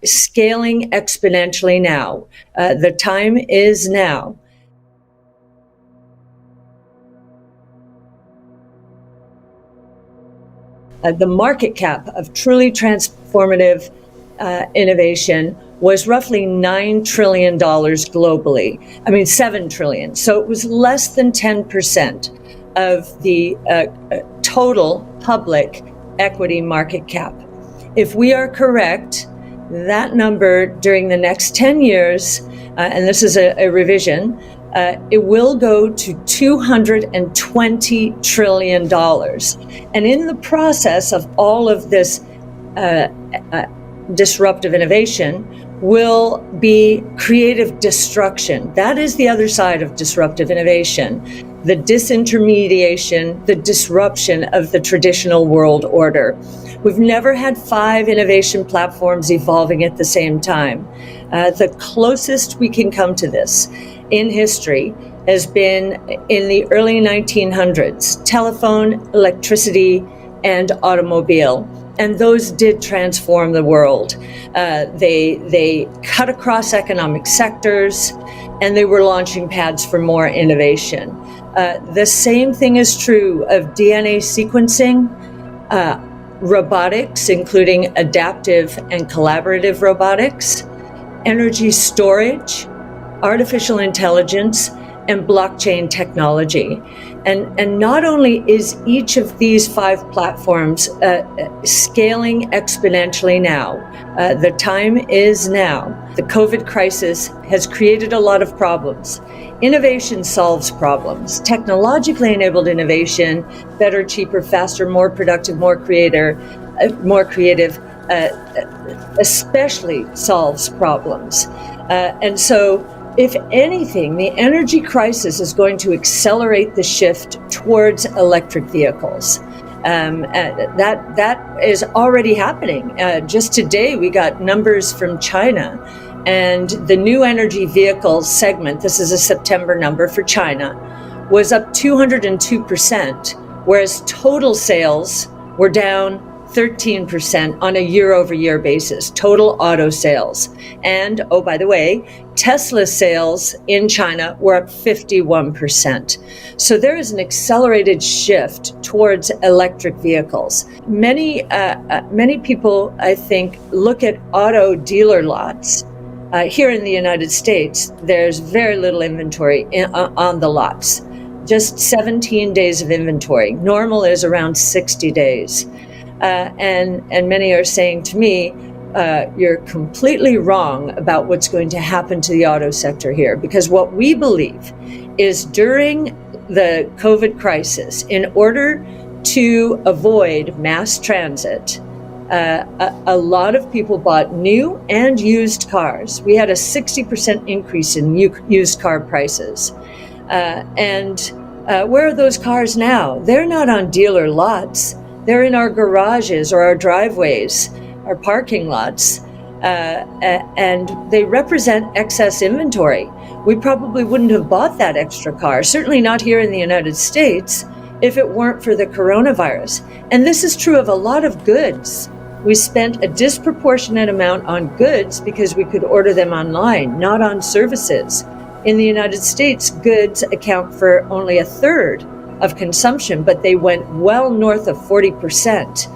scaling exponentially now. The time is now. The market cap of truly transformative innovation was roughly $9 trillion globally. I mean, $7 trillion. So it was less than 10% of the total public equity market cap. If we are correct, that number during the next 10 years, and this is a revision, it will go to $220 trillion. And in the process of all of this disruptive innovation will be creative destruction. That is the other side of disruptive innovation, the disintermediation, the disruption of the traditional world order. We've never had 5 innovation platforms evolving at the same time. The closest we can come to this in history has been in the early 1900s, telephone, electricity, and automobile. And those did transform the world. They cut across economic sectors, and they were launching pads for more innovation. The same thing is true of DNA sequencing, robotics, including adaptive and collaborative robotics, energy storage, artificial intelligence, and blockchain technology. And not only is each of these 5 platforms scaling exponentially now, the time is now. The COVID crisis has created a lot of problems. Innovation solves problems. Technologically enabled innovation, better, cheaper, faster, more productive, more creative, especially solves problems. And so, if anything, the energy crisis is going to accelerate the shift towards electric vehicles. That is already happening. Just today, we got numbers from China, and the new energy vehicle segment, this is a September number for China, was up 202%, whereas total sales were down 13% on a year-over-year basis, total auto sales. And, oh, by the way, Tesla sales in China were up 51%. So there is an accelerated shift towards electric vehicles. Many people, I think, look at auto dealer lots. Here in the United States, there's very little inventory on the lots, just 17 days of inventory. Normal is around 60 days. And many are saying to me, you're completely wrong about what's going to happen to the auto sector here, because what we believe is during the COVID crisis, in order to avoid mass transit, a lot of people bought new and used cars. We had a 60% increase in used car prices. And where are those cars now? They're not on dealer lots. They're in our garages or our driveways, our parking lots, and they represent excess inventory. We probably wouldn't have bought that extra car, certainly not here in the United States, if it weren't for the coronavirus. And this is true of a lot of goods. We spent a disproportionate amount on goods because we could order them online, not on services. In the United States, goods account for only 1/3 of consumption, but they went well north of 40%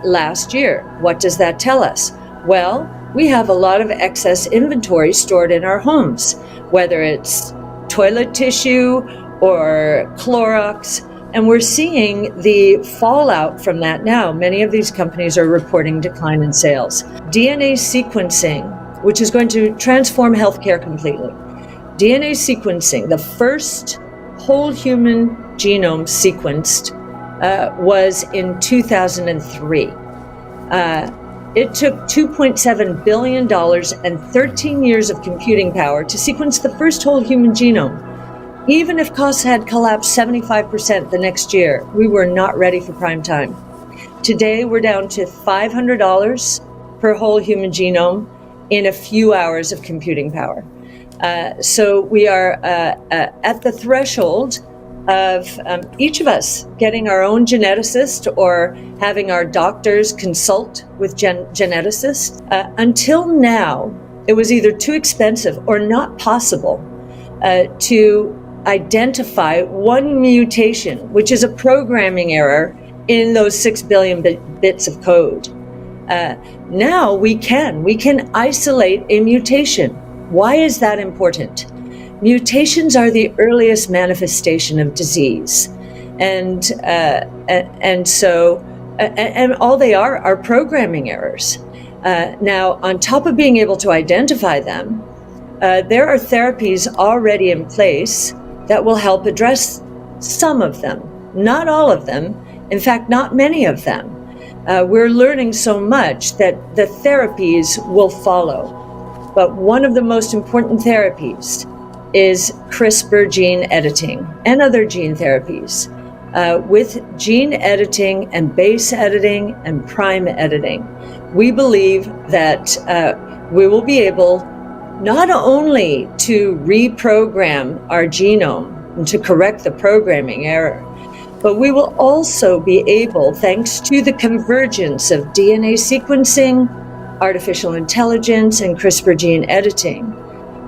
last year. What does that tell us? Well, we have a lot of excess inventory stored in our homes, whether it's toilet tissue or Clorox, and we're seeing the fallout from that now. Many of these companies are reporting decline in sales. DNA sequencing, which is going to transform healthcare completely. DNA sequencing, the first whole human genome sequenced was in 2003. It took $2.7 billion and 13 years of computing power to sequence the first whole human genome. Even if costs had collapsed 75% the next year, we were not ready for prime time. Today, we're down to $500 per whole human genome in a few hours of computing power. So we are at the threshold of each of us getting our own geneticist or having our doctors consult with geneticists. Until now, it was either too expensive or not possible to identify one mutation, which is a programming error in those 6 billion bits of code. Now we can isolate a mutation. Why is that important? Mutations are the earliest manifestation of disease, and so all they are programming errors. Now, on top of being able to identify them, there are therapies already in place that will help address some of them, not all of them. In fact, not many of them. We're learning so much that the therapies will follow. But one of the most important therapies is CRISPR gene editing and other gene therapies. With gene editing and base editing and prime editing, we believe that we will be able not only to reprogram our genome and to correct the programming error, but we will also be able, thanks to the convergence of DNA sequencing, artificial intelligence, and CRISPR gene editing,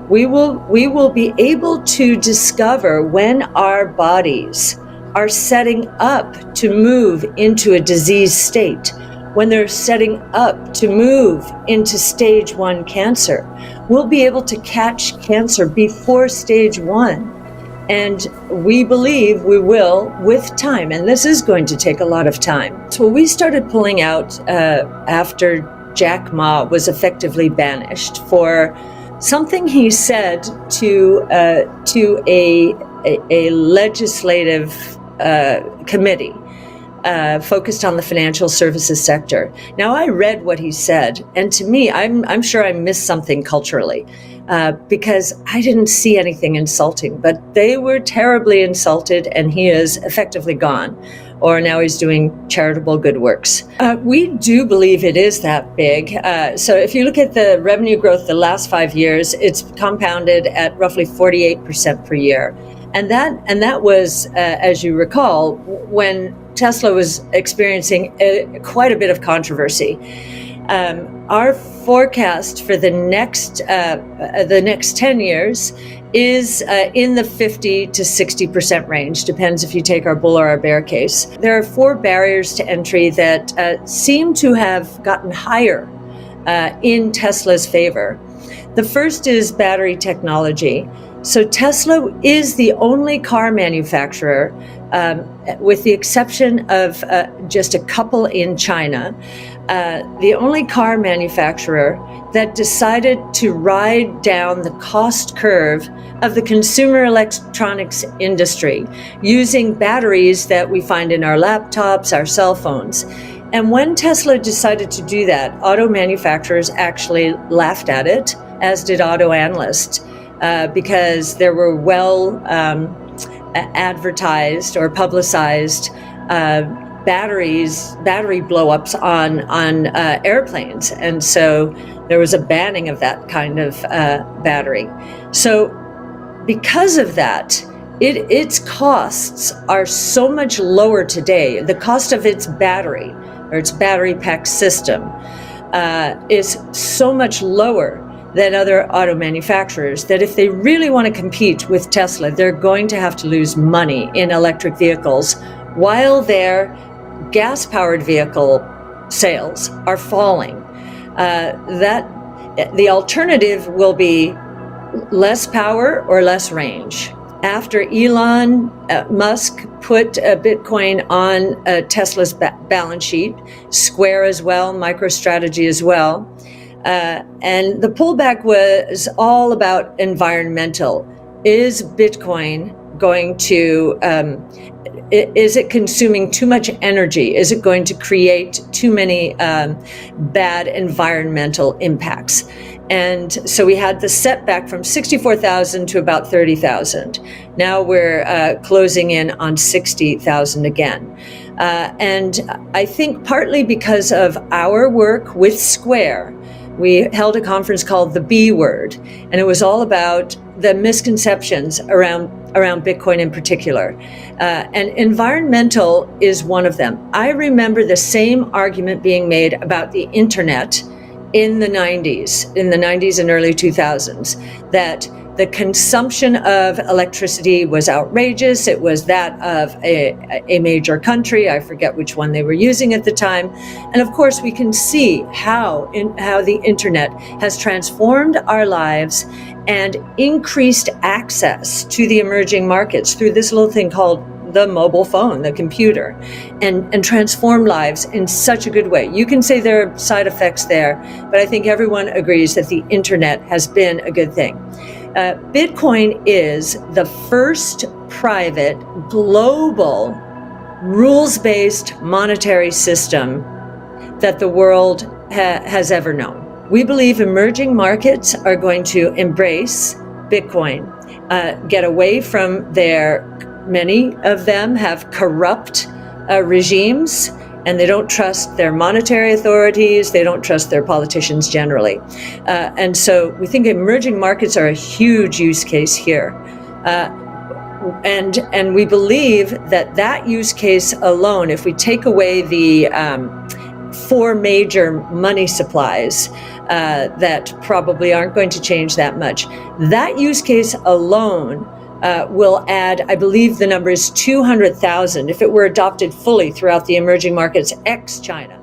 we will be able to discover when our bodies are setting up to move into a disease state, when they're setting up to move into stage 1 cancer. We'll be able to catch cancer before stage 1. And we believe we will with time, and this is going to take a lot of time. So we started pulling out after Jack Ma was effectively banished for something he said to a legislative committee focused on the financial services sector. Now, I read what he said, and to me, I'm sure I missed something culturally. Because I didn't see anything insulting, but they were terribly insulted, and he is effectively gone, or now he's doing charitable good works. We do believe it is that big. So if you look at the revenue growth the last 5 years, it's compounded at roughly 48% per year. And that was, as you recall, when Tesla was experiencing quite a bit of controversy. Our forecast for the next 10 years is in the 50 to 60% range, depends if you take our bull or our bear case. There are 4 barriers to entry that seem to have gotten higher in Tesla's favor. The first is battery technology. So Tesla is the only car manufacturer, with the exception of just a couple in China, the only car manufacturer that decided to ride down the cost curve of the consumer electronics industry using batteries that we find in our laptops, our cell phones. And when Tesla decided to do that, auto manufacturers actually laughed at it, as did auto analysts, because there were advertised or publicized battery blow-ups on airplanes, and so there was a banning of that kind of battery. So because of that, its costs are so much lower today. The cost of its battery, or its battery pack system, is so much lower than other auto manufacturers that if they really want to compete with Tesla, they're going to have to lose money in electric vehicles while their gas-powered vehicle sales are falling. The alternative will be less power or less range. After Elon Musk put Bitcoin on Tesla's balance sheet, Square as well, MicroStrategy as well, and the pullback was all about environmental. Is Bitcoin going to, is it consuming too much energy? Is it going to create too many bad environmental impacts? And so we had the setback from 64,000 to about 30,000. Now we're closing in on 60,000 again. And I think partly because of our work with Square, we held a conference called the B Word, and it was all about the misconceptions around Bitcoin in particular. And environmental is one of them. I remember the same argument being made about the internet in the 90s and early 2000s, that the consumption of electricity was outrageous. It was that of a major country. I forget which one they were using at the time. And of course, we can see how the internet has transformed our lives and increased access to the emerging markets through this little thing called the mobile phone, the computer, and transform lives in such a good way. You can say there are side effects there, but I think everyone agrees that the internet has been a good thing. Bitcoin is the first private, global, rules-based monetary system that the world has ever known. We believe emerging markets are going to embrace Bitcoin, get away from many of them have corrupt regimes, and they don't trust their monetary authorities, they don't trust their politicians generally. And so we think emerging markets are a huge use case here. And we believe that use case alone, if we take away the 4 major money supplies that probably aren't going to change that much, that use case alone will add, I believe the number is 200,000 if it were adopted fully throughout the emerging markets ex-China.